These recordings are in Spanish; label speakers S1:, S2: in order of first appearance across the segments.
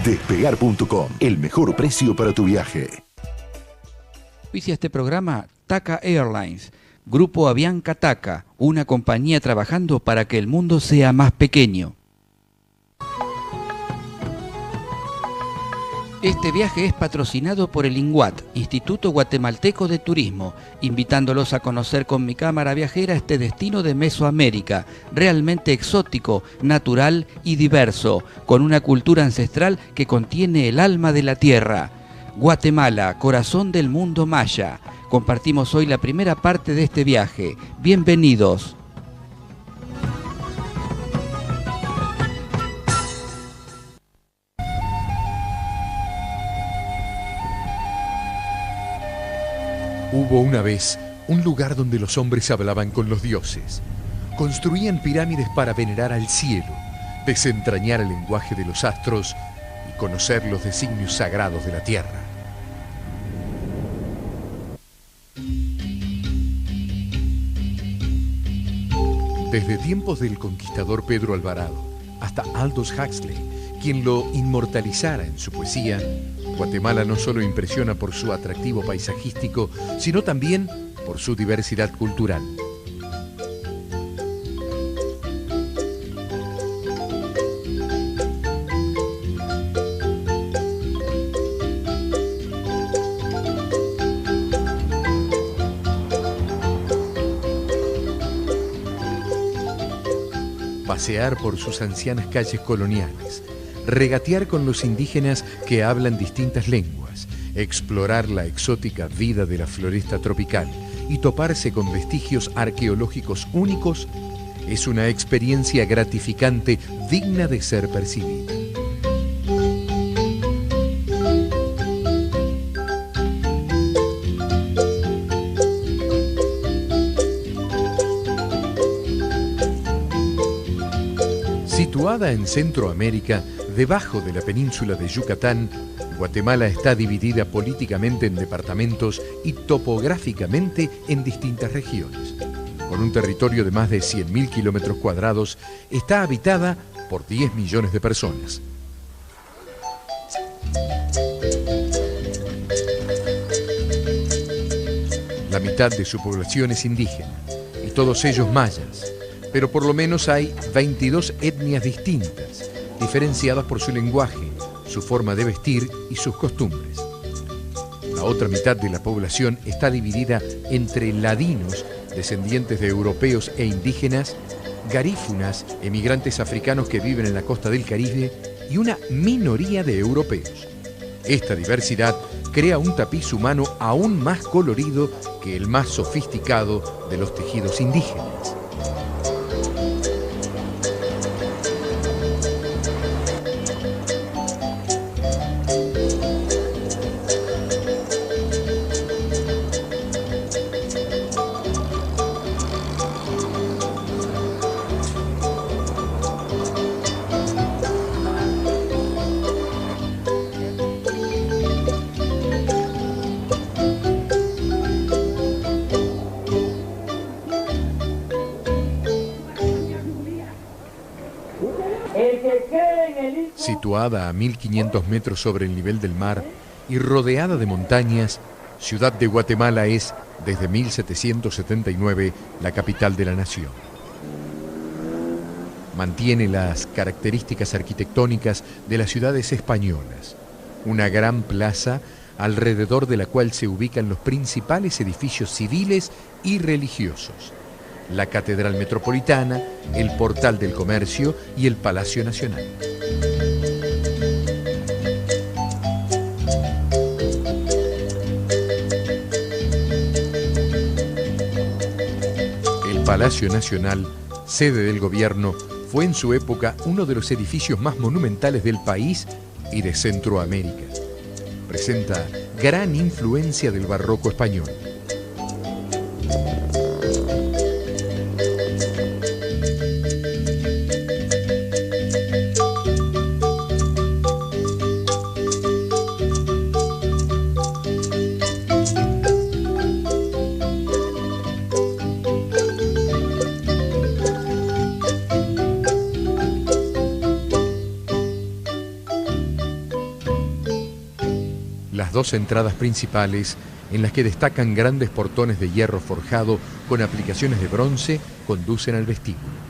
S1: Despegar.com, el mejor precio para tu viaje.
S2: Auspicia este programa TACA Airlines, Grupo Avianca TACA, una compañía trabajando para que el mundo sea más pequeño. Este viaje es patrocinado por el INGUAT, Instituto Guatemalteco de Turismo, invitándolos a conocer con mi cámara viajera este destino de Mesoamérica, realmente exótico, natural y diverso, con una cultura ancestral que contiene el alma de la tierra. Guatemala, corazón del mundo maya. Compartimos hoy la primera parte de este viaje. Bienvenidos.
S3: Hubo una vez un lugar donde los hombres hablaban con los dioses. Construían pirámides para venerar al cielo, desentrañar el lenguaje de los astros y conocer los designios sagrados de la tierra. Desde tiempos del conquistador Pedro Alvarado hasta Aldous Huxley, quien lo inmortalizara en su poesía, Guatemala no solo impresiona por su atractivo paisajístico, sino también por su diversidad cultural. Pasear por sus ancianas calles coloniales, regatear con los indígenas que hablan distintas lenguas, explorar la exótica vida de la floresta tropical y toparse con vestigios arqueológicos únicos es una experiencia gratificante digna de ser percibida. Situada en Centroamérica, debajo de la península de Yucatán, Guatemala está dividida políticamente en departamentos y topográficamente en distintas regiones. Con un territorio de más de 100.000 kilómetros cuadrados, está habitada por 10 millones de personas. La mitad de su población es indígena, y todos ellos mayas, pero por lo menos hay 22 etnias distintas, diferenciadas por su lenguaje, su forma de vestir y sus costumbres. La otra mitad de la población está dividida entre ladinos, descendientes de europeos e indígenas, garífunas, emigrantes africanos que viven en la costa del Caribe, y una minoría de europeos. Esta diversidad crea un tapiz humano aún más colorido que el más sofisticado de los tejidos indígenas. Situada a 1.500 metros sobre el nivel del mar y rodeada de montañas, Ciudad de Guatemala es, desde 1779, la capital de la nación. Mantiene las características arquitectónicas de las ciudades españolas, una gran plaza alrededor de la cual se ubican los principales edificios civiles y religiosos, la Catedral Metropolitana, el Portal del Comercio y el Palacio Nacional. El Palacio Nacional, sede del gobierno, fue en su época uno de los edificios más monumentales del país y de Centroamérica. Presenta gran influencia del barroco español. dos entradas principales, en las que destacan grandes portones de hierro forjado con aplicaciones de bronce, conducen al vestíbulo.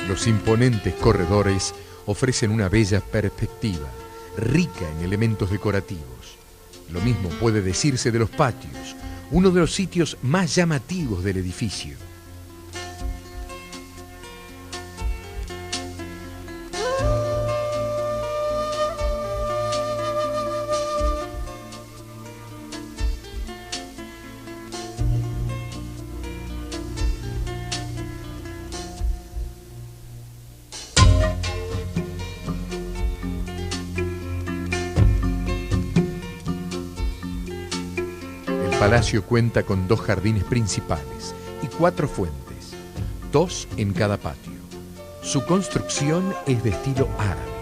S3: Los imponentes corredores ofrecen una bella perspectiva, rica en elementos decorativos. Lo mismo puede decirse de los patios, uno de los sitios más llamativos del edificio. El palacio cuenta con 2 jardines principales y 4 fuentes, 2 en cada patio. Su construcción es de estilo árabe.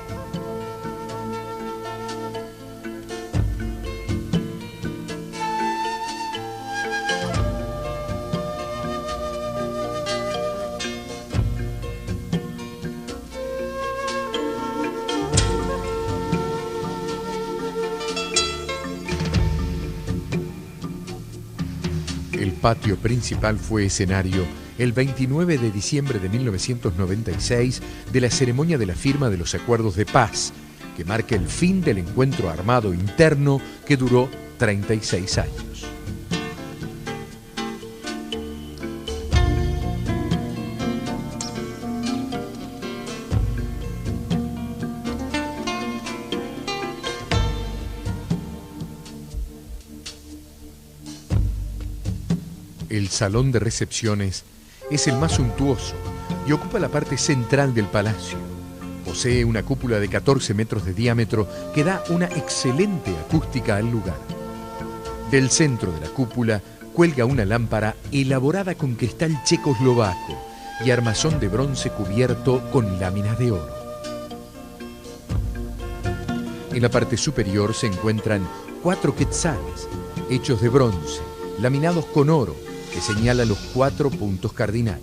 S3: El patio principal fue escenario el 29 de diciembre de 1996 de la ceremonia de la firma de los acuerdos de paz, que marca el fin del encuentro armado interno que duró 36 años. El salón de recepciones es el más suntuoso y ocupa la parte central del palacio. Posee una cúpula de 14 metros de diámetro que da una excelente acústica al lugar. Del centro de la cúpula cuelga una lámpara elaborada con cristal checoslovaco y armazón de bronce cubierto con láminas de oro. En la parte superior se encuentran 4 quetzales, hechos de bronce, laminados con oro, que señala los 4 puntos cardinales.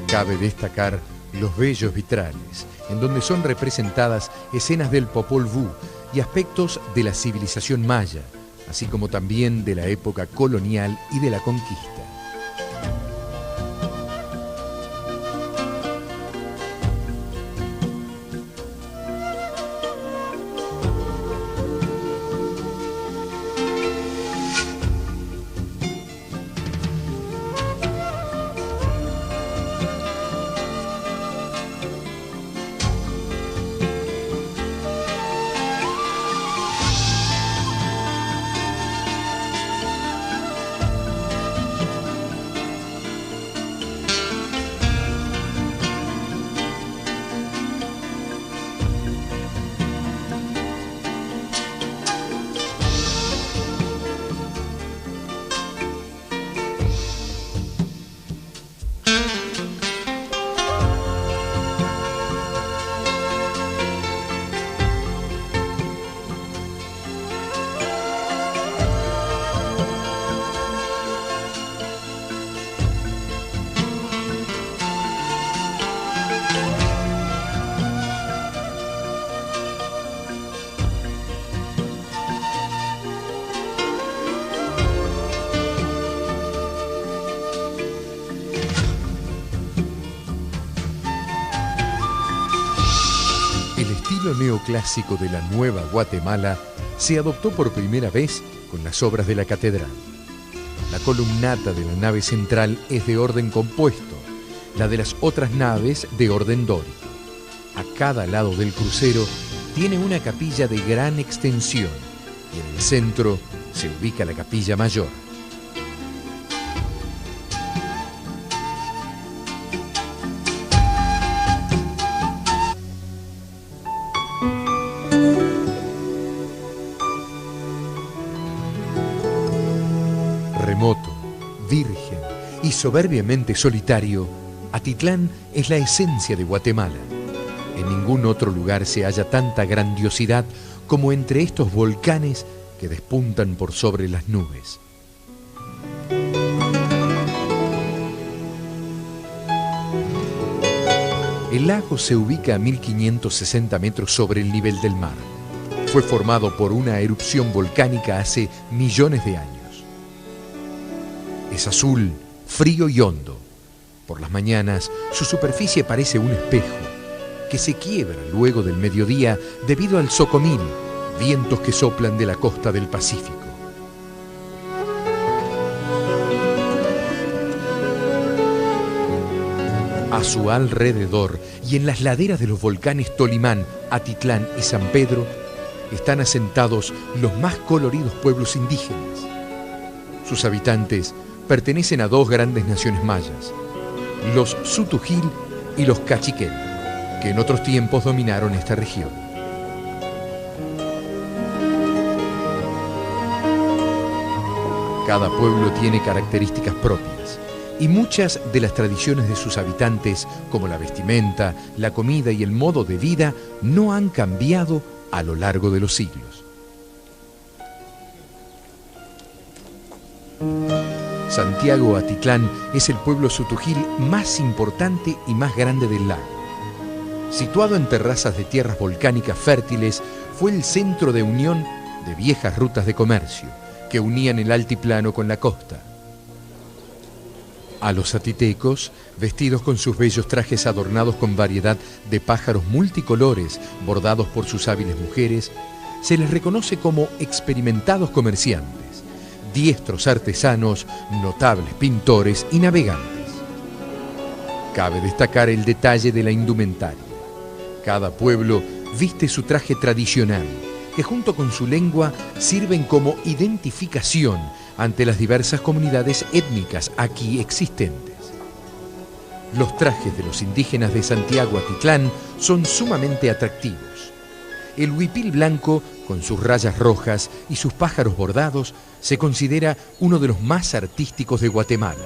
S3: Cabe destacar los bellos vitrales, en donde son representadas escenas del Popol Vuh y aspectos de la civilización maya, así como también de la época colonial y de la conquista. El estilo neoclásico de la Nueva Guatemala se adoptó por primera vez con las obras de la catedral. La columnata de la nave central es de orden compuesto la de las otras naves de orden dórico. A cada lado del crucero tiene una capilla de gran extensión y en el centro se ubica la capilla mayor. Remoto, virgen y soberbiamente solitario, Atitlán es la esencia de Guatemala. En ningún otro lugar se halla tanta grandiosidad como entre estos volcanes que despuntan por sobre las nubes. El lago se ubica a 1560 metros sobre el nivel del mar. Fue formado por una erupción volcánica hace millones de años. Es azul, frío y hondo. Por las mañanas, su superficie parece un espejo que se quiebra luego del mediodía debido al socomil, vientos que soplan de la costa del Pacífico. A su alrededor y en las laderas de los volcanes Tolimán, Atitlán y San Pedro están asentados los más coloridos pueblos indígenas. Sus habitantes pertenecen a dos grandes naciones mayas, los Xutujil y los Cachiquel, que en otros tiempos dominaron esta región. Cada pueblo tiene características propias y muchas de las tradiciones de sus habitantes, como la vestimenta, la comida y el modo de vida, no han cambiado a lo largo de los siglos. Santiago Atitlán es el pueblo xutujil más importante y más grande del lago. Situado en terrazas de tierras volcánicas fértiles, fue el centro de unión de viejas rutas de comercio que unían el altiplano con la costa. A los atitecos, vestidos con sus bellos trajes adornados con variedad de pájaros multicolores bordados por sus hábiles mujeres, se les reconoce como experimentados comerciantes, diestros artesanos, notables pintores y navegantes. Cabe destacar el detalle de la indumentaria. Cada pueblo viste su traje tradicional, que junto con su lengua sirven como identificación ante las diversas comunidades étnicas aquí existentes. Los trajes de los indígenas de Santiago Atitlán son sumamente atractivos. El huipil blanco, con sus rayas rojas y sus pájaros bordados, se considera uno de los más artísticos de Guatemala.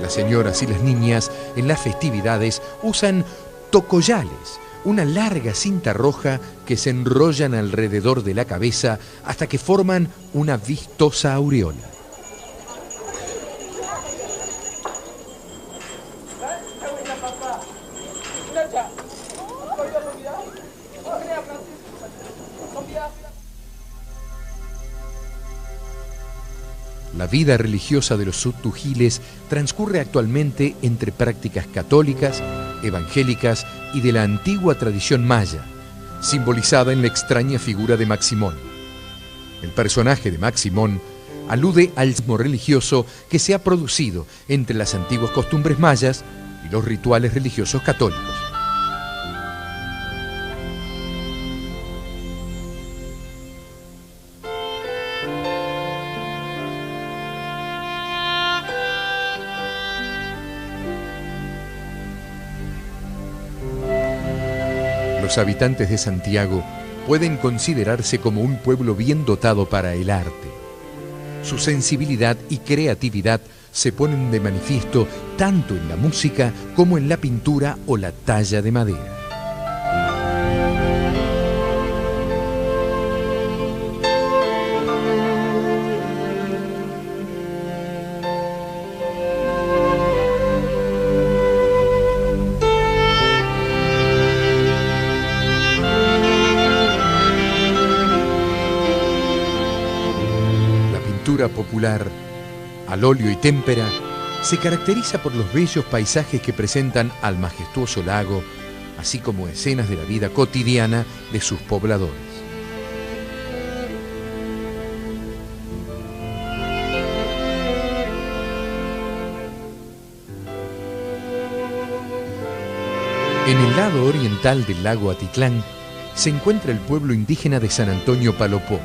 S3: Las señoras y las niñas en las festividades usan tocoyales, una larga cinta roja que se enrollan alrededor de la cabeza hasta que forman una vistosa aureola. La vida religiosa de los xutujilles transcurre actualmente entre prácticas católicas, evangélicas y de la antigua tradición maya, simbolizada en la extraña figura de Maximón. El personaje de Maximón alude al sismo religioso que se ha producido entre las antiguas costumbres mayas y los rituales religiosos católicos. Los habitantes de Santiago pueden considerarse como un pueblo bien dotado para el arte. Su sensibilidad y creatividad se ponen de manifiesto tanto en la música como en la pintura o la talla de madera. Popular, al óleo y témpera, se caracteriza por los bellos paisajes que presentan al majestuoso lago, así como escenas de la vida cotidiana de sus pobladores. En el lado oriental del lago Atitlán se encuentra el pueblo indígena de San Antonio Palopó.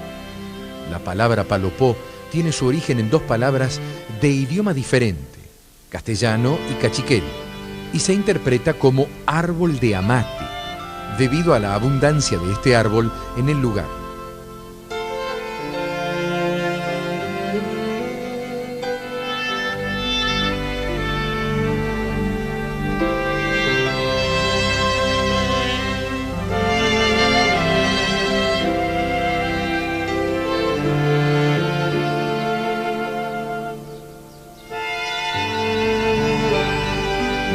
S3: La palabra Palopó tiene su origen en dos palabras de idioma diferente, castellano y cachiquel, y se interpreta como árbol de amate, debido a la abundancia de este árbol en el lugar.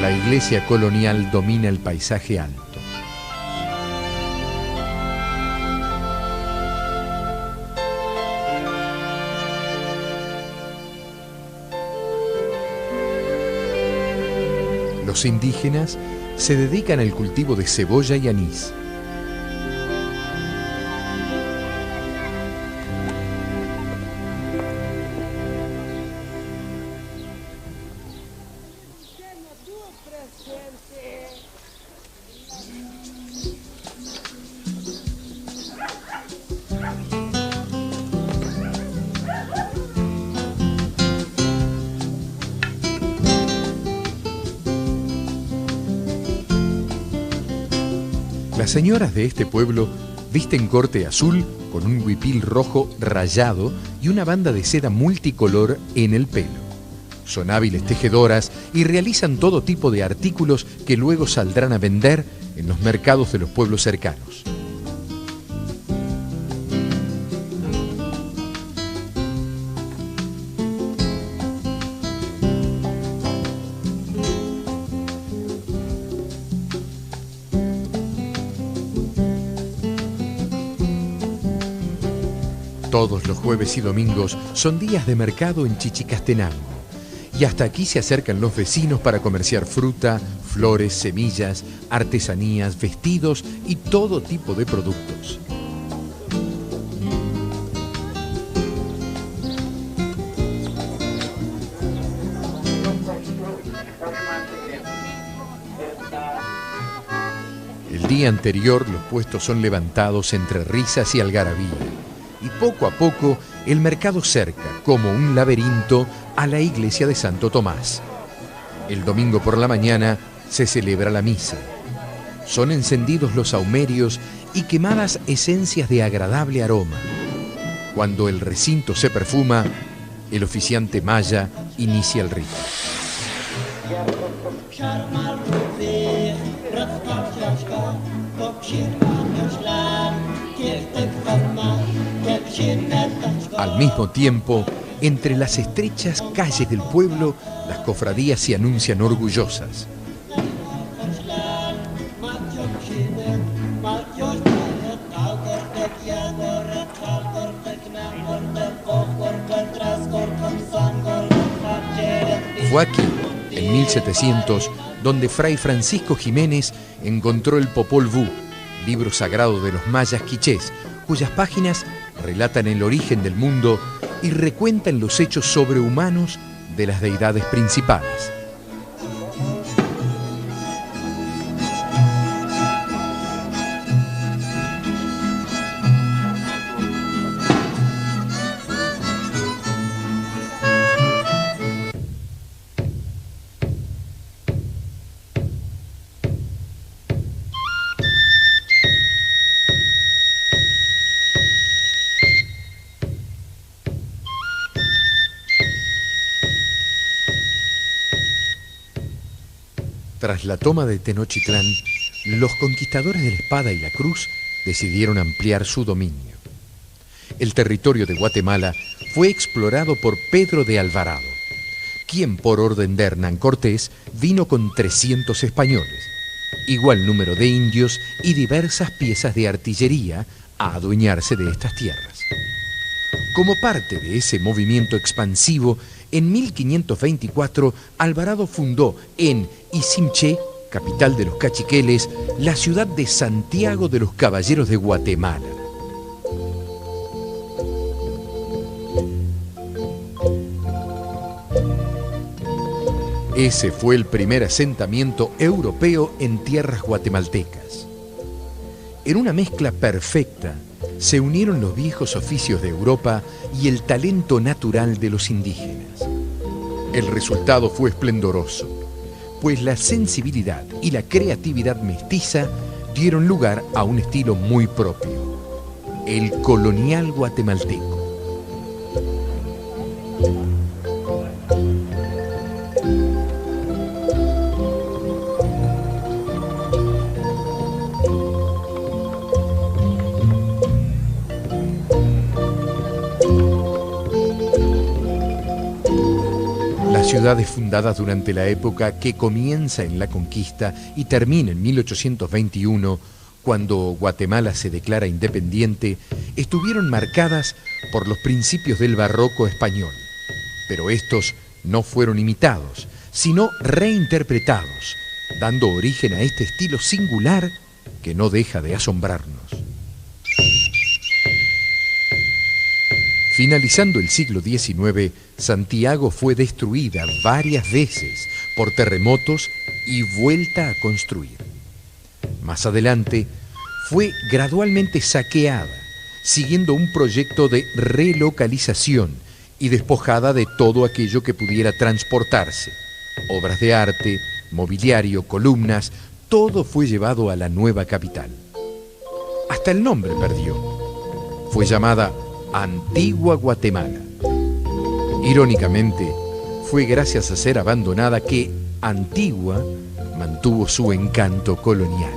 S3: La iglesia colonial domina el paisaje alto. Los indígenas se dedican al cultivo de cebolla y anís. Las señoras de este pueblo visten corte azul con un huipil rojo rayado y una banda de seda multicolor en el pelo. Son hábiles tejedoras y realizan todo tipo de artículos que luego saldrán a vender en los mercados de los pueblos cercanos. Todos los jueves y domingos son días de mercado en Chichicastenango, y hasta aquí se acercan los vecinos para comerciar fruta, flores, semillas, artesanías, vestidos y todo tipo de productos. El día anterior los puestos son levantados entre risas y algarabía. Y poco a poco el mercado cerca, como un laberinto, a la iglesia de Santo Tomás. El domingo por la mañana se celebra la misa. Son encendidos los saumerios y quemadas esencias de agradable aroma. Cuando el recinto se perfuma, el oficiante maya inicia el rito. Al mismo tiempo, entre las estrechas calles del pueblo, las cofradías se anuncian orgullosas. Fue aquí, en 1700, donde Fray Francisco Jiménez encontró el Popol Vuh, libro sagrado de los mayas quichés, cuyas páginas relatan el origen del mundo y recuentan los hechos sobrehumanos de las deidades principales. Tras la toma de Tenochtitlán, los conquistadores de la espada y la cruz decidieron ampliar su dominio. El territorio de Guatemala fue explorado por Pedro de Alvarado, quien por orden de Hernán Cortés vino con 300 españoles, igual número de indios y diversas piezas de artillería a adueñarse de estas tierras. Como parte de ese movimiento expansivo, en 1524 Alvarado fundó en Izimché, capital de los cachiqueles, la ciudad de Santiago de los Caballeros de Guatemala. Ese fue el primer asentamiento europeo en tierras guatemaltecas. En una mezcla perfecta se unieron los viejos oficios de Europa y el talento natural de los indígenas. El resultado fue esplendoroso, pues la sensibilidad y la creatividad mestiza dieron lugar a un estilo muy propio, el colonial guatemalteco. Las ciudades fundadas durante la época que comienza en la conquista y termina en 1821, cuando Guatemala se declara independiente, estuvieron marcadas por los principios del barroco español. Pero estos no fueron imitados, sino reinterpretados, dando origen a este estilo singular que no deja de asombrarnos. Finalizando el siglo XIX, Santiago fue destruida varias veces por terremotos y vuelta a construir. Más adelante, fue gradualmente saqueada, siguiendo un proyecto de relocalización y despojada de todo aquello que pudiera transportarse. Obras de arte, mobiliario, columnas, todo fue llevado a la nueva capital. Hasta el nombre perdió. Fue llamada Antigua Guatemala. Irónicamente, fue gracias a ser abandonada que Antigua mantuvo su encanto colonial.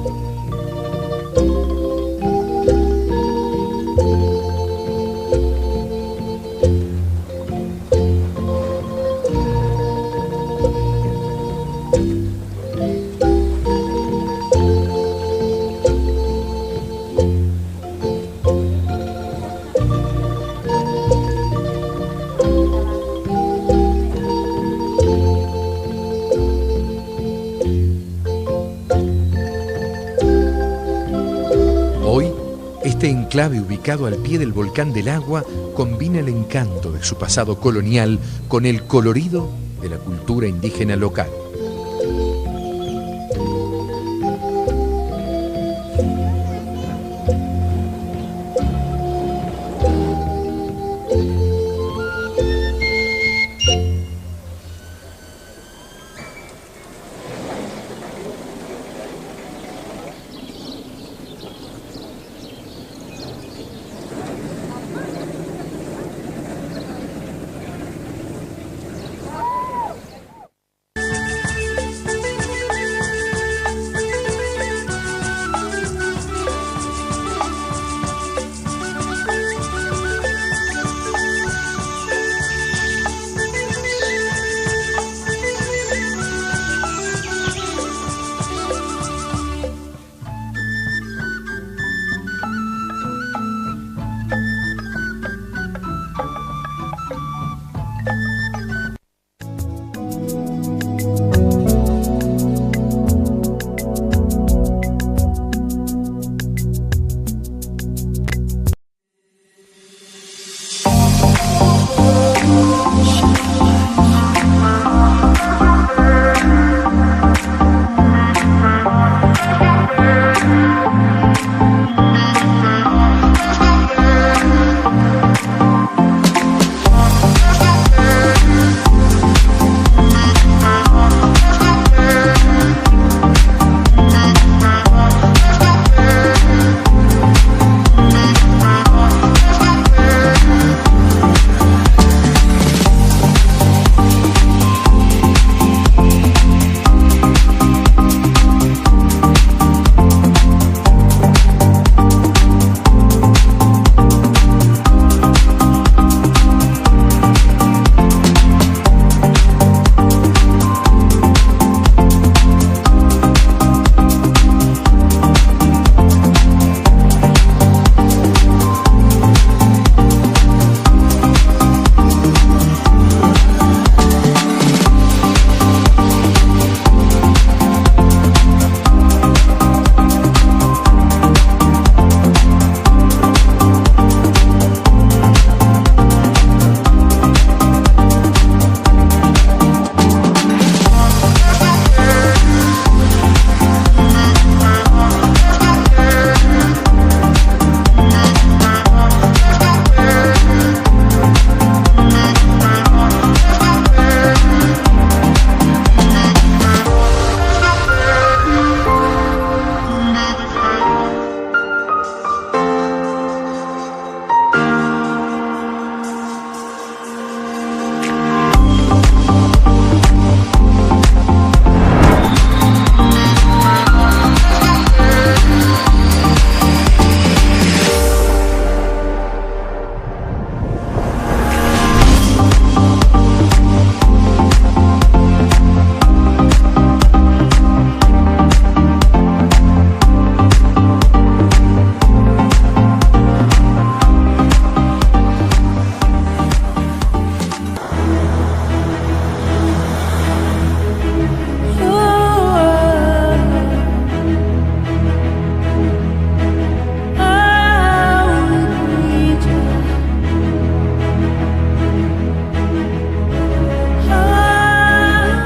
S3: Este enclave ubicado al pie del volcán del Agua combina el encanto de su pasado colonial con el colorido de la cultura indígena local.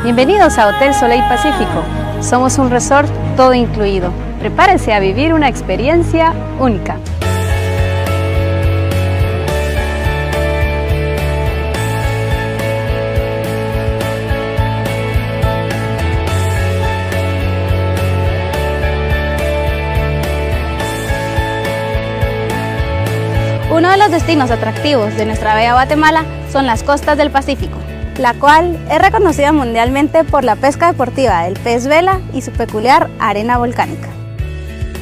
S4: Bienvenidos a Hotel Soleil Pacífico. Somos un resort todo incluido. Prepárese a vivir una experiencia única. Uno de los destinos atractivos de nuestra bella Guatemala son las costas del Pacífico, la cual es reconocida mundialmente por la pesca deportiva del pez vela y su peculiar arena volcánica.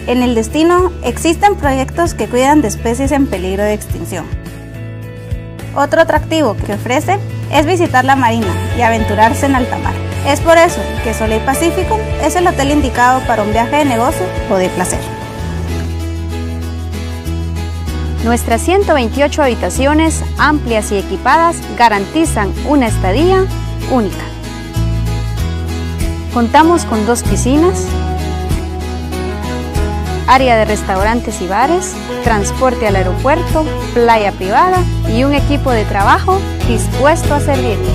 S4: En el destino existen proyectos que cuidan de especies en peligro de extinción. Otro atractivo que ofrece es visitar la marina y aventurarse en alta mar. Es por eso que Soleil Pacífico es el hotel indicado para un viaje de negocio o de placer. Nuestras 128 habitaciones amplias y equipadas garantizan una estadía única. Contamos con 2 piscinas, área de restaurantes y bares, transporte al aeropuerto, playa privada y un equipo de trabajo dispuesto a servirte.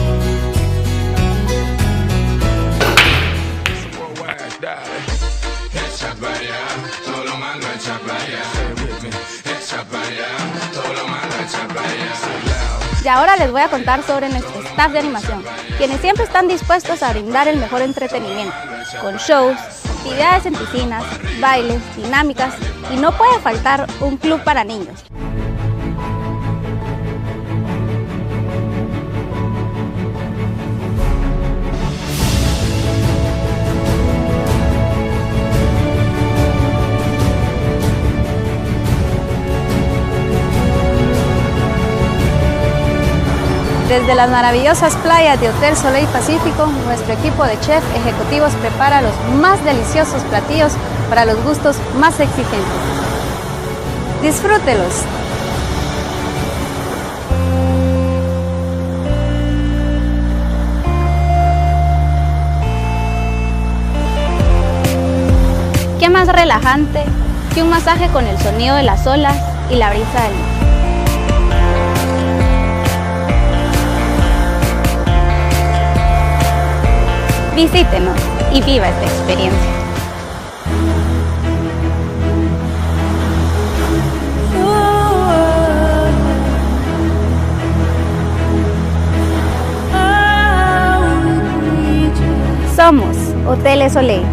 S4: Y ahora les voy a contar sobre nuestro staff de animación, quienes siempre están dispuestos a brindar el mejor entretenimiento, con shows, actividades en piscinas, bailes, dinámicas y no puede faltar un club para niños. Desde las maravillosas playas de Hotel Soleil Pacífico, nuestro equipo de chef ejecutivos prepara los más deliciosos platillos para los gustos más exigentes. ¡Disfrútelos! ¿Qué más relajante que un masaje con el sonido de las olas y la brisa del mar? Visítenos y viva esta experiencia. Somos Hotel Soleil.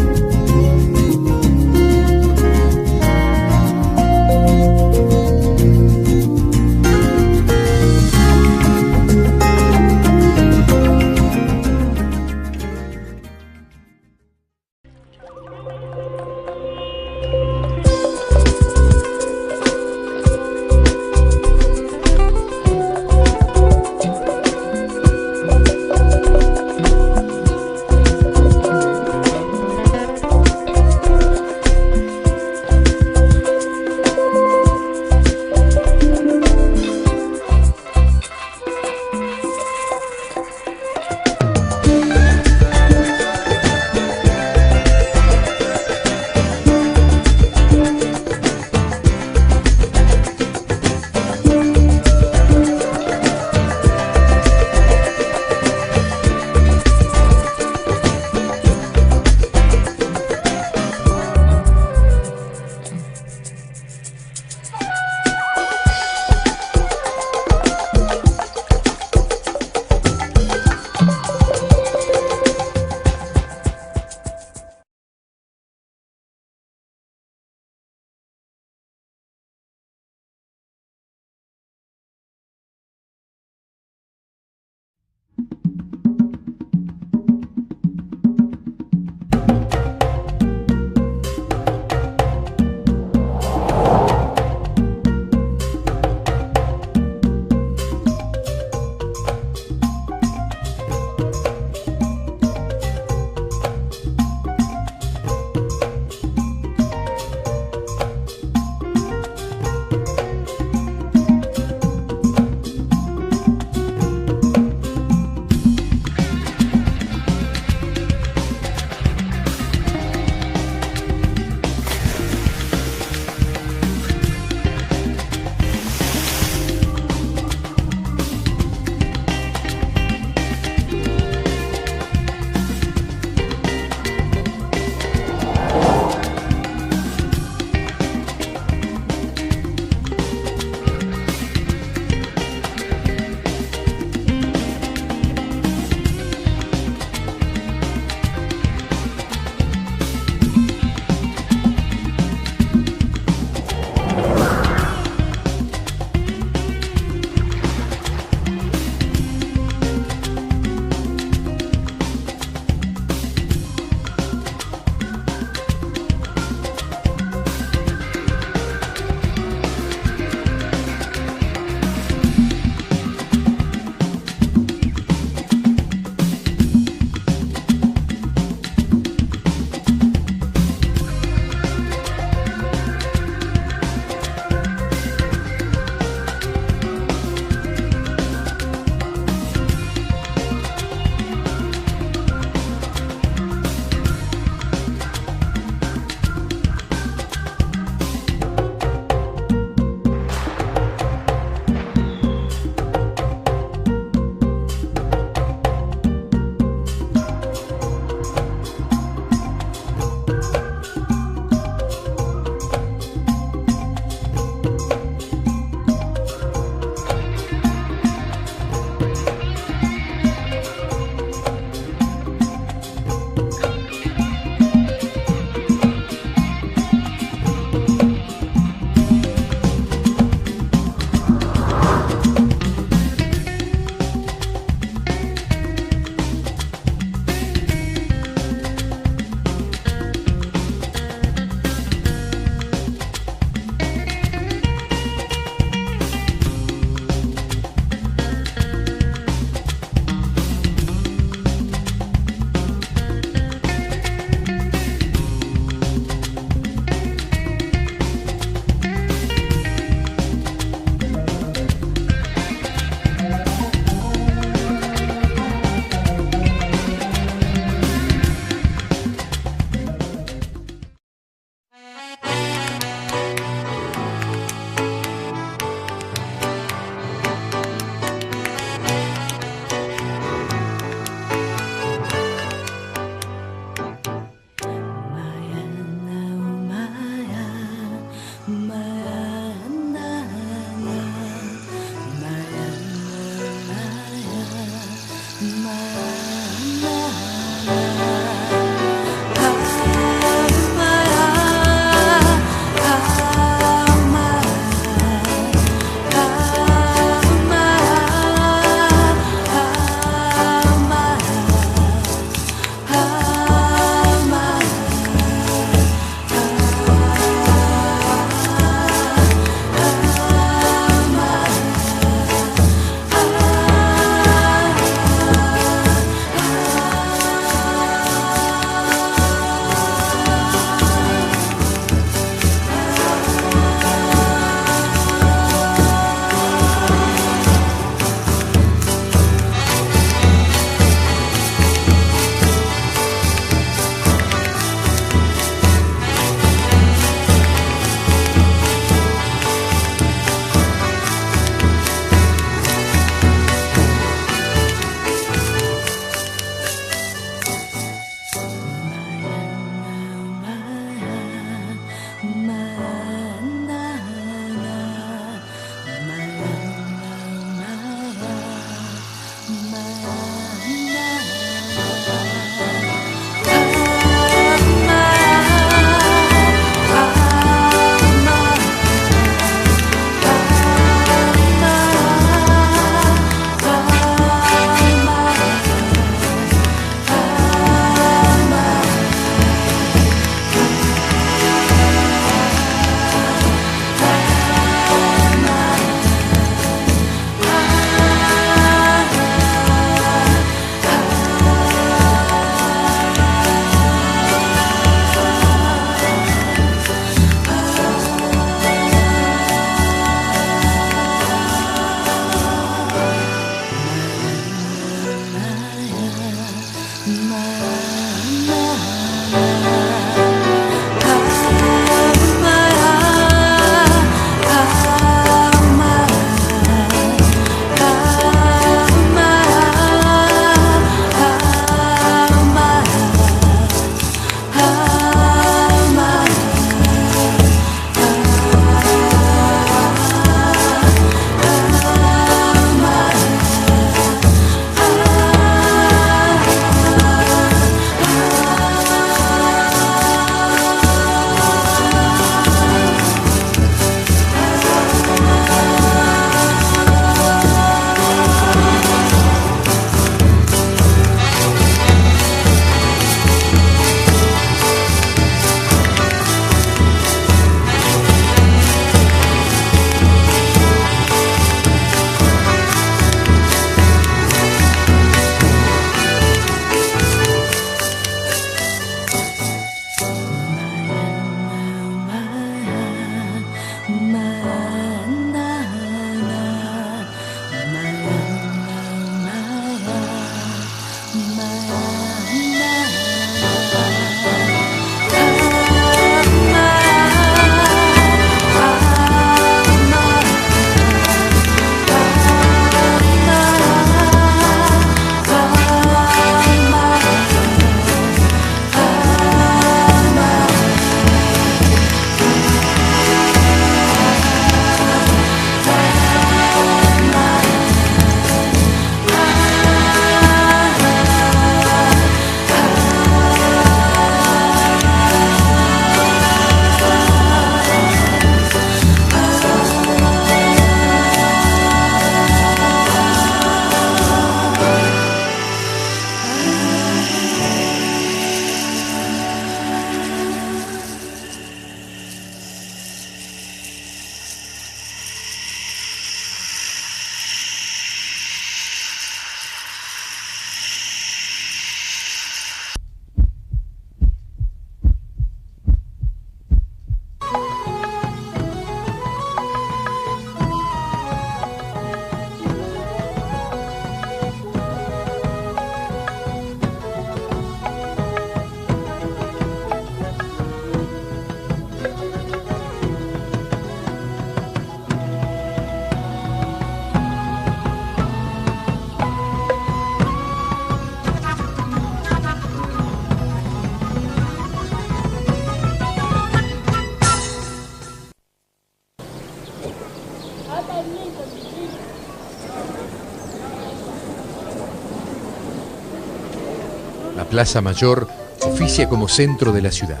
S3: La Plaza Mayor oficia como centro de la ciudad.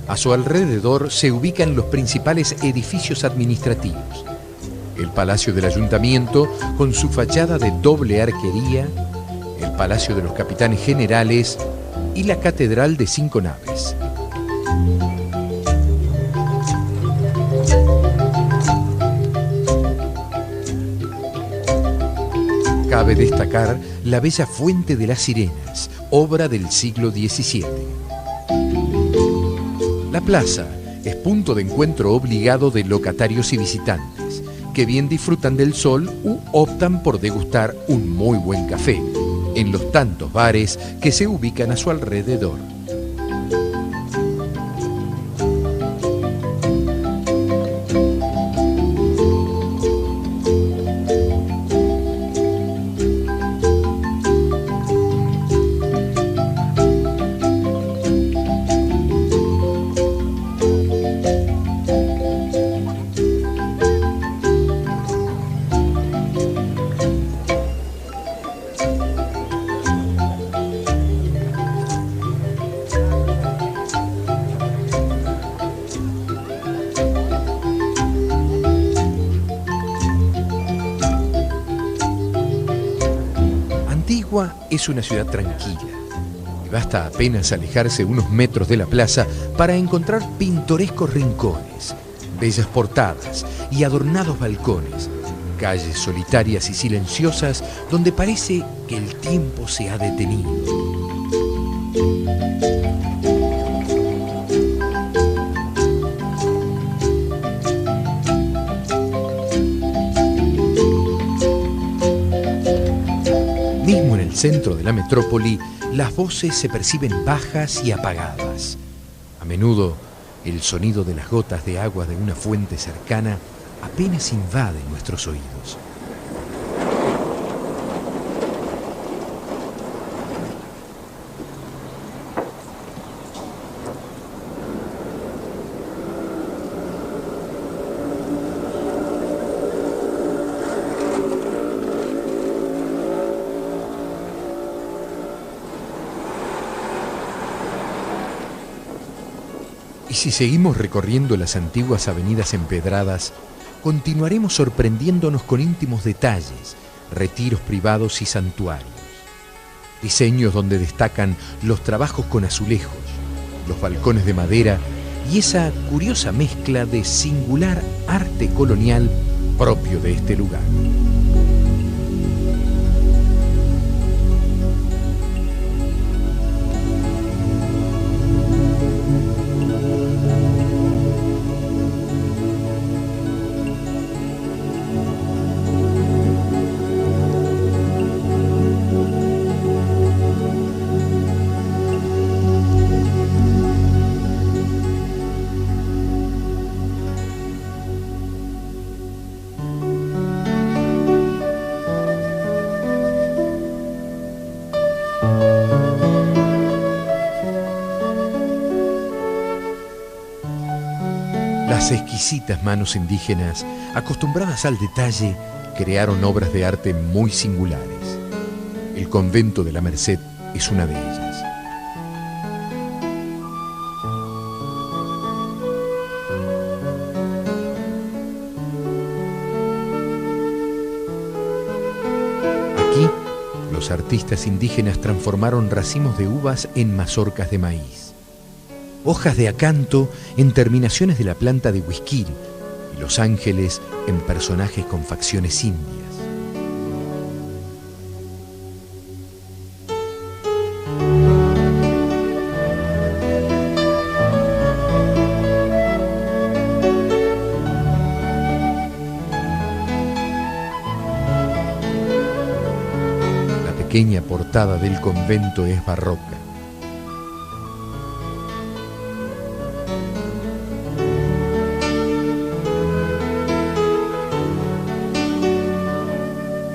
S3: A su alrededor se ubican los principales edificios administrativos. El Palacio del Ayuntamiento, con su fachada de doble arquería, el Palacio de los Capitanes Generales y la Catedral de 5 naves. Cabe destacar la bella Fuente de las Sirenas, obra del siglo XVII. La plaza es punto de encuentro obligado de locatarios y visitantes, que bien disfrutan del sol u optan por degustar un muy buen café, en los tantos bares que se ubican a su alrededor. Antigua es una ciudad tranquila y basta apenas alejarse unos metros de la plaza para encontrar pintorescos rincones, bellas portadas y adornados balcones, calles solitarias y silenciosas donde parece que el tiempo se ha detenido. Mismo en el centro de la metrópoli, las voces se perciben bajas y apagadas. A menudo, el sonido de las gotas de agua de una fuente cercana apenas invade nuestros oídos. Y si seguimos recorriendo las antiguas avenidas empedradas, continuaremos sorprendiéndonos con íntimos detalles, retiros privados y santuarios. Diseños donde destacan los trabajos con azulejos, los balcones de madera y esa curiosa mezcla de singular arte colonial propio de este lugar. Las exquisitas manos indígenas, acostumbradas al detalle, crearon obras de arte muy singulares. El convento de la Merced es una de ellas. Aquí, los artistas indígenas transformaron racimos de uvas en mazorcas de maíz, hojas de acanto en terminaciones de la planta de huisquil y los ángeles en personajes con facciones indias. La pequeña portada del convento es barroca.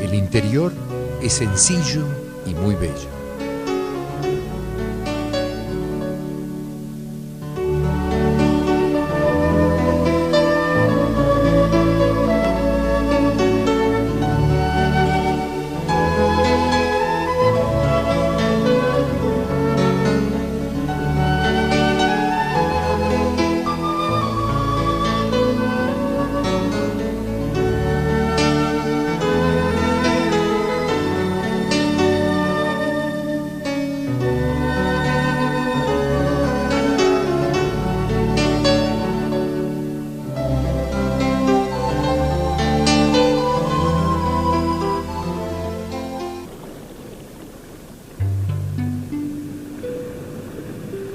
S3: El interior es sencillo y muy bello.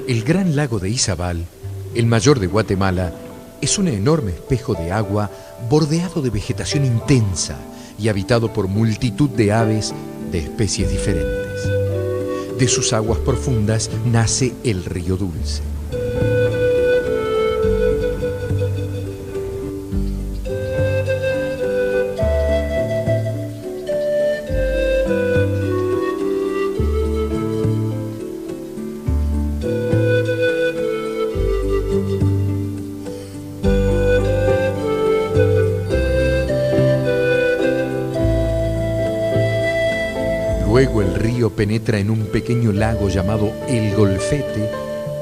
S3: El Gran Lago de Izabal, el mayor de Guatemala, es un enorme espejo de agua bordeado de vegetación intensa y habitado por multitud de aves de especies diferentes. De sus aguas profundas nace el Río Dulce. Luego el río penetra en un pequeño lago llamado El Golfete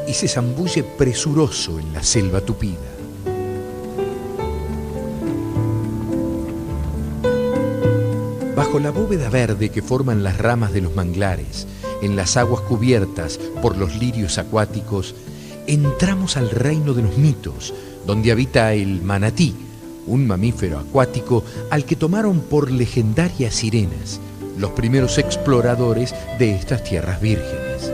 S3: y se zambulle presuroso en la selva tupida. Bajo la bóveda verde que forman las ramas de los manglares, en las aguas cubiertas por los lirios acuáticos, entramos al reino de los mitos, donde habita el manatí, un mamífero acuático al que tomaron por legendarias sirenas los primeros exploradores de estas tierras vírgenes.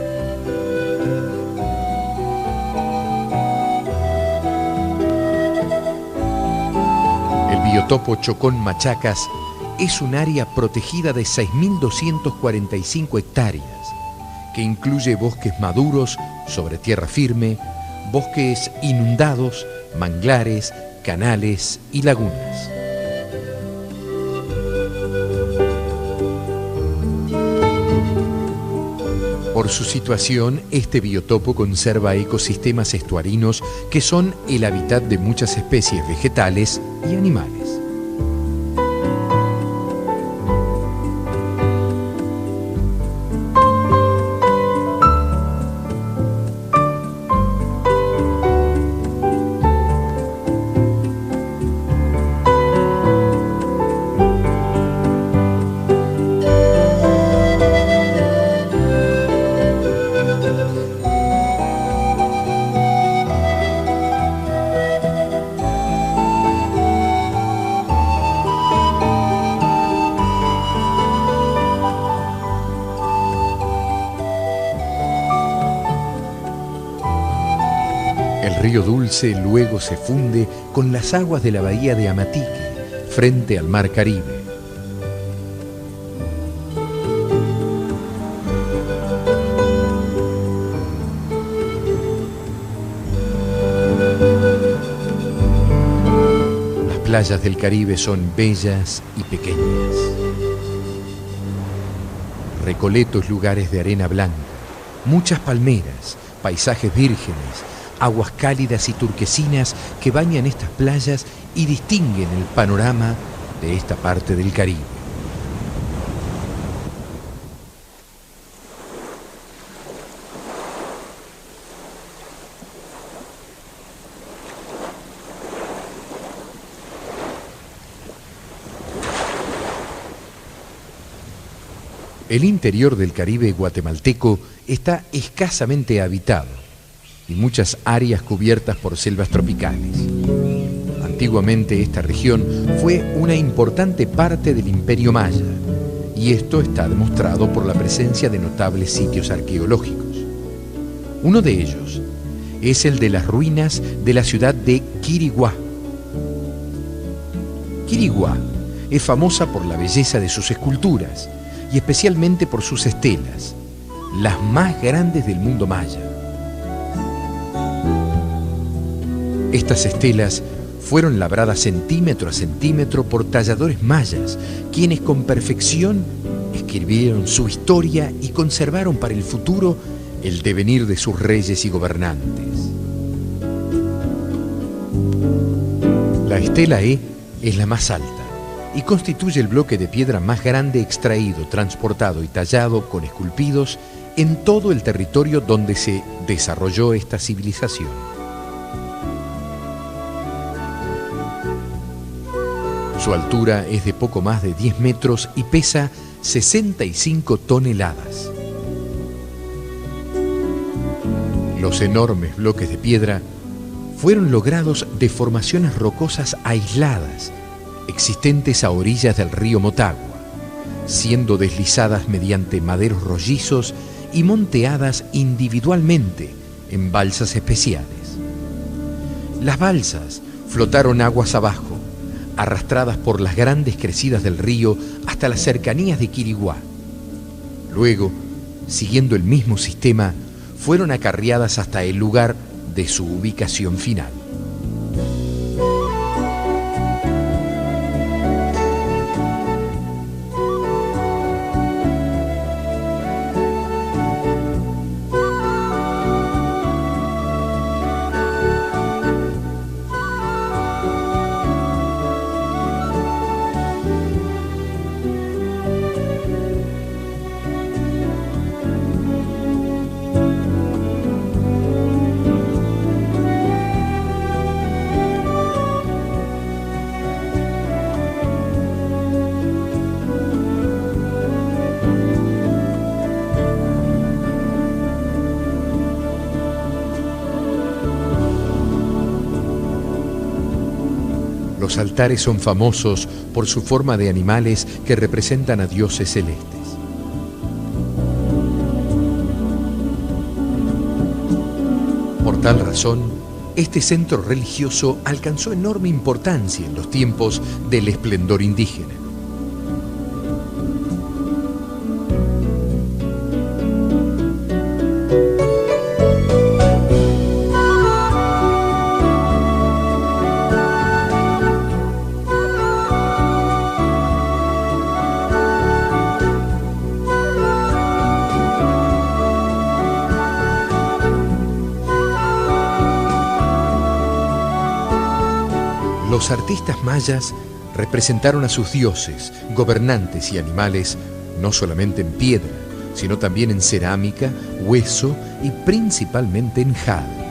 S3: El biotopo Chocón Machacas es un área protegida de 6.245 hectáreas, que incluye bosques maduros sobre tierra firme, bosques inundados, manglares, canales y lagunas. Por su situación, este biotopo conserva ecosistemas estuarinos que son el hábitat de muchas especies vegetales y animales. El río Dulce luego se funde con las aguas de la bahía de Amatique, frente al Mar Caribe. Las playas del Caribe son bellas y pequeñas. Recoletos lugares de arena blanca, muchas palmeras, paisajes vírgenes, aguas cálidas y turquesinas que bañan estas playas y distinguen el panorama de esta parte del Caribe. El interior del Caribe guatemalteco está escasamente habitado y muchas áreas cubiertas por selvas tropicales. Antiguamente esta región fue una importante parte del Imperio Maya, y esto está demostrado por la presencia de notables sitios arqueológicos. Uno de ellos es el de las ruinas de la ciudad de Quiriguá. Quiriguá es famosa por la belleza de sus esculturas y especialmente por sus estelas, las más grandes del mundo maya. Estas estelas fueron labradas centímetro a centímetro por talladores mayas, quienes con perfección escribieron su historia y conservaron para el futuro el devenir de sus reyes y gobernantes. La estela E es la más alta y constituye el bloque de piedra más grande extraído, transportado y tallado con esculpidos en todo el territorio donde se desarrolló esta civilización. Su altura es de poco más de 10 metros y pesa 65 toneladas. Los enormes bloques de piedra fueron logrados de formaciones rocosas aisladas, existentes a orillas del río Motagua, siendo deslizadas mediante maderos rollizos y monteadas individualmente en balsas especiales. Las balsas flotaron aguas abajo, arrastradas por las grandes crecidas del río hasta las cercanías de Quiriguá. Luego, siguiendo el mismo sistema, fueron acarreadas hasta el lugar de su ubicación final. Los altares son famosos por su forma de animales que representan a dioses celestes. Por tal razón, este centro religioso alcanzó enorme importancia en los tiempos del esplendor indígena. Los artistas mayas representaron a sus dioses, gobernantes y animales no solamente en piedra, sino también en cerámica, hueso y principalmente en jade.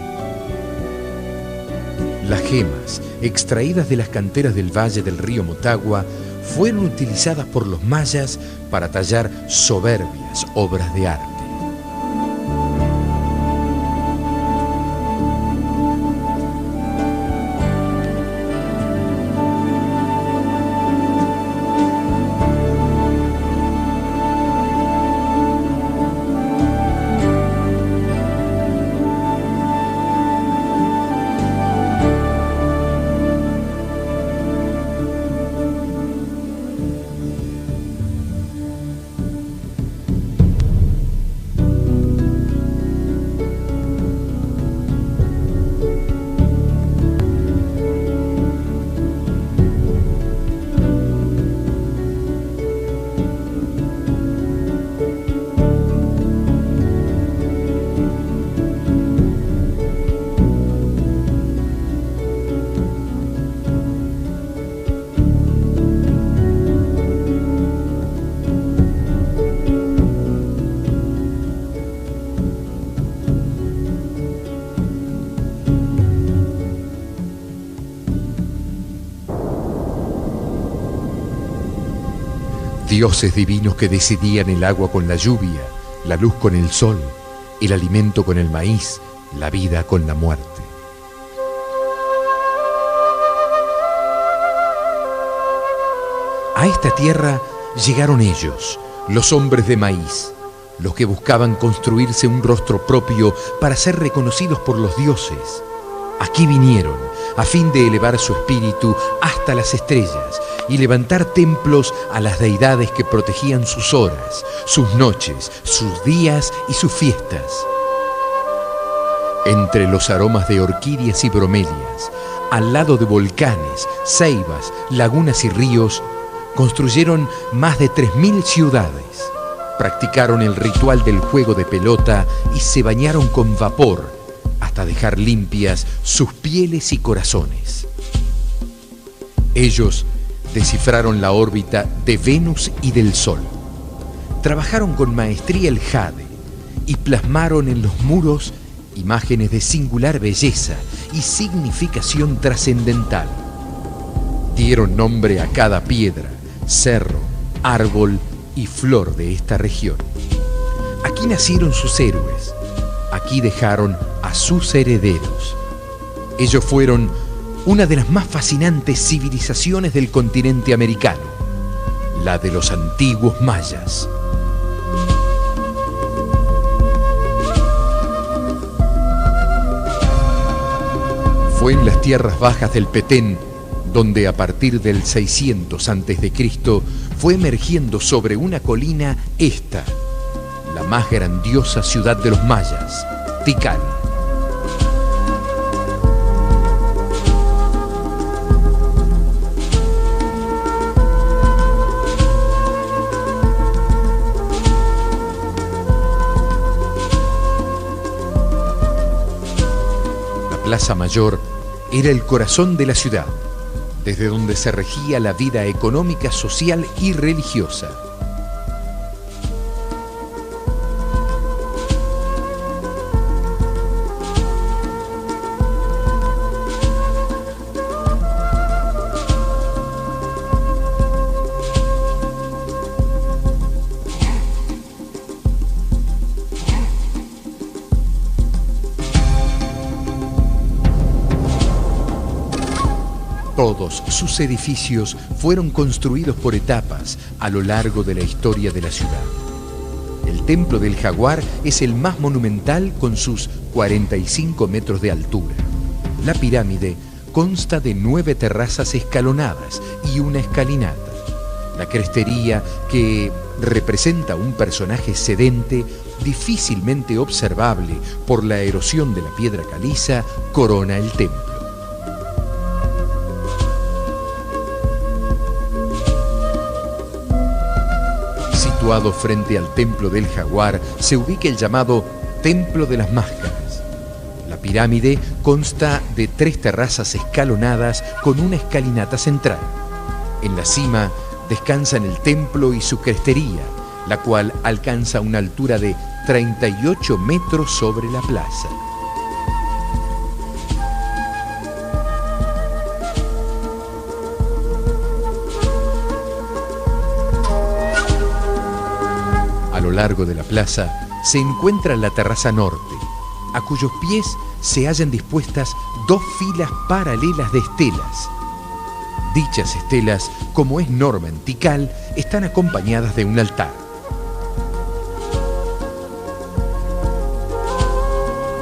S3: Las gemas, extraídas de las canteras del valle del río Motagua, fueron utilizadas por los mayas para tallar soberbias obras de arte. Dioses divinos que decidían el agua con la lluvia, la luz con el sol, el alimento con el maíz, la vida con la muerte. A esta tierra llegaron ellos, los hombres de maíz, los que buscaban construirse un rostro propio para ser reconocidos por los dioses. Aquí vinieron a fin de elevar su espíritu hasta las estrellas y levantar templos a las deidades que protegían sus horas, sus noches, sus días y sus fiestas. Entre los aromas de orquídeas y bromelias, al lado de volcanes, ceibas, lagunas y ríos, construyeron más de 3.000 ciudades, practicaron el ritual del juego de pelota y se bañaron con vapor hasta dejar limpias sus pieles y corazones. Ellos descifraron la órbita de Venus y del Sol, trabajaron con maestría el jade y plasmaron en los muros imágenes de singular belleza y significación trascendental. Dieron nombre a cada piedra, cerro, árbol y flor de esta región. Aquí nacieron sus héroes, aquí dejaron a sus herederos. Ellos fueron una de las más fascinantes civilizaciones del continente americano, la de los antiguos mayas. Fue en las tierras bajas del Petén donde a partir del 600 a.C. fue emergiendo sobre una colina esta, la más grandiosa ciudad de los mayas, Tikal. La Plaza Mayor era el corazón de la ciudad, desde donde se regía la vida económica, social y religiosa. Todos sus edificios fueron construidos por etapas a lo largo de la historia de la ciudad. El Templo del Jaguar es el más monumental con sus 45 metros de altura. La pirámide consta de 9 terrazas escalonadas y una escalinata. La crestería, que representa un personaje sedente, difícilmente observable por la erosión de la piedra caliza, corona el templo. Situado frente al Templo del Jaguar se ubica el llamado Templo de las Máscaras. La pirámide consta de 3 terrazas escalonadas con una escalinata central. En la cima descansan el templo y su crestería, la cual alcanza una altura de 38 metros sobre la plaza. A lo largo de la plaza se encuentra la terraza norte, a cuyos pies se hallan dispuestas 2 filas paralelas de estelas. Dichas estelas, como es norma en Tikal, están acompañadas de un altar.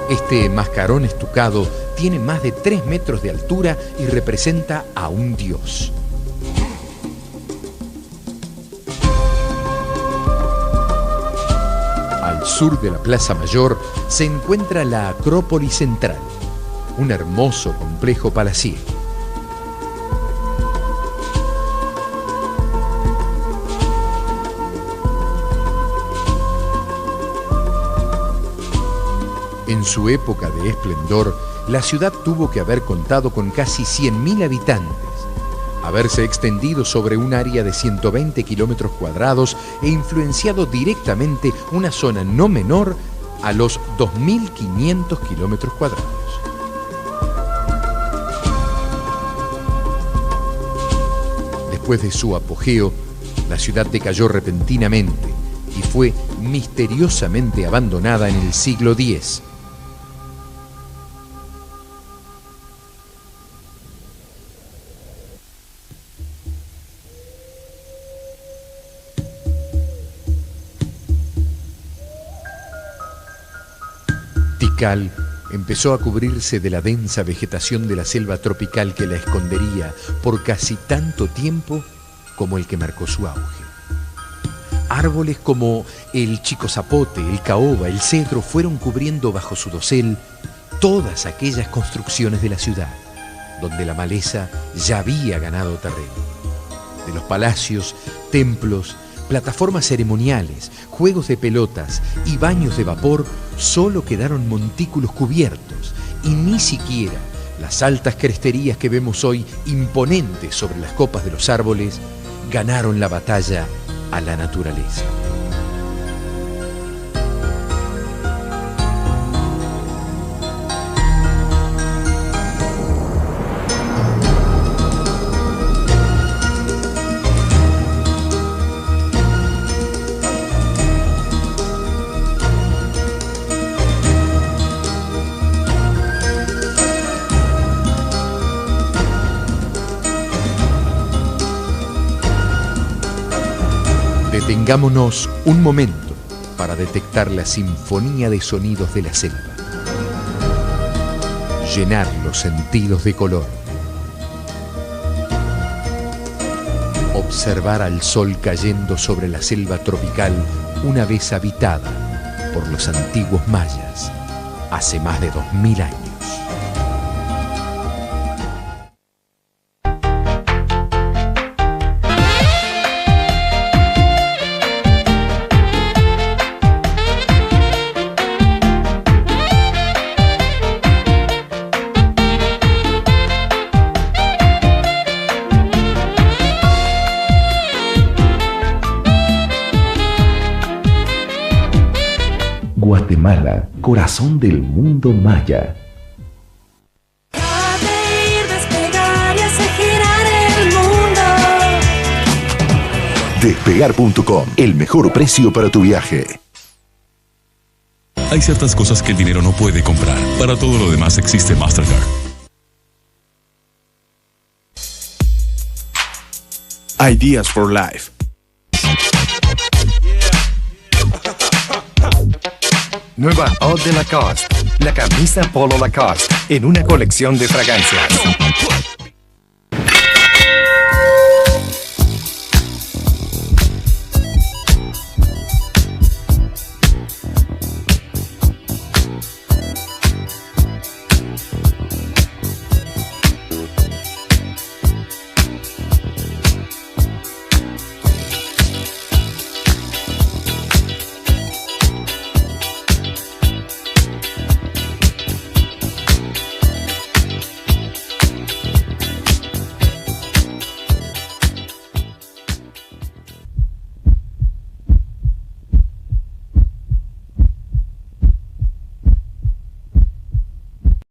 S3: Este mascarón estucado tiene más de 3 metros de altura y representa a un dios. Al sur de la Plaza Mayor se encuentra la Acrópolis Central, un hermoso complejo palaciego. En su época de esplendor, la ciudad tuvo que haber contado con casi 100.000 habitantes, haberse extendido sobre un área de 120 kilómetros cuadrados e influenciado directamente una zona no menor a los 2.500 kilómetros cuadrados. Después de su apogeo, la ciudad decayó repentinamente y fue misteriosamente abandonada en el siglo X. Tikal empezó a cubrirse de la densa vegetación de la selva tropical que la escondería por casi tanto tiempo como el que marcó su auge. Árboles como el chico zapote, el caoba, el cedro fueron cubriendo bajo su dosel todas aquellas construcciones de la ciudad, donde la maleza ya había ganado terreno. De los palacios, templos, plataformas ceremoniales, juegos de pelotas y baños de vapor, solo quedaron montículos cubiertos y ni siquiera las altas cresterías que vemos hoy imponentes sobre las copas de los árboles ganaron la batalla a la naturaleza. Detengámonos un momento para detectar la sinfonía de sonidos de la selva. llenar los sentidos de color. Observar al sol cayendo sobre la selva tropical una vez habitada por los antiguos mayas hace más de 2000 años.
S1: Guatemala, corazón del mundo maya.
S5: Despegar y hacer girar el mundo.
S1: Despegar.com, el mejor precio para tu viaje.
S6: Hay ciertas cosas que el dinero no puede comprar. Para todo lo demás existe Mastercard.
S7: Ideas for Life.
S8: Nueva Eau de Lacoste, la camisa Polo Lacoste, en una colección de fragancias.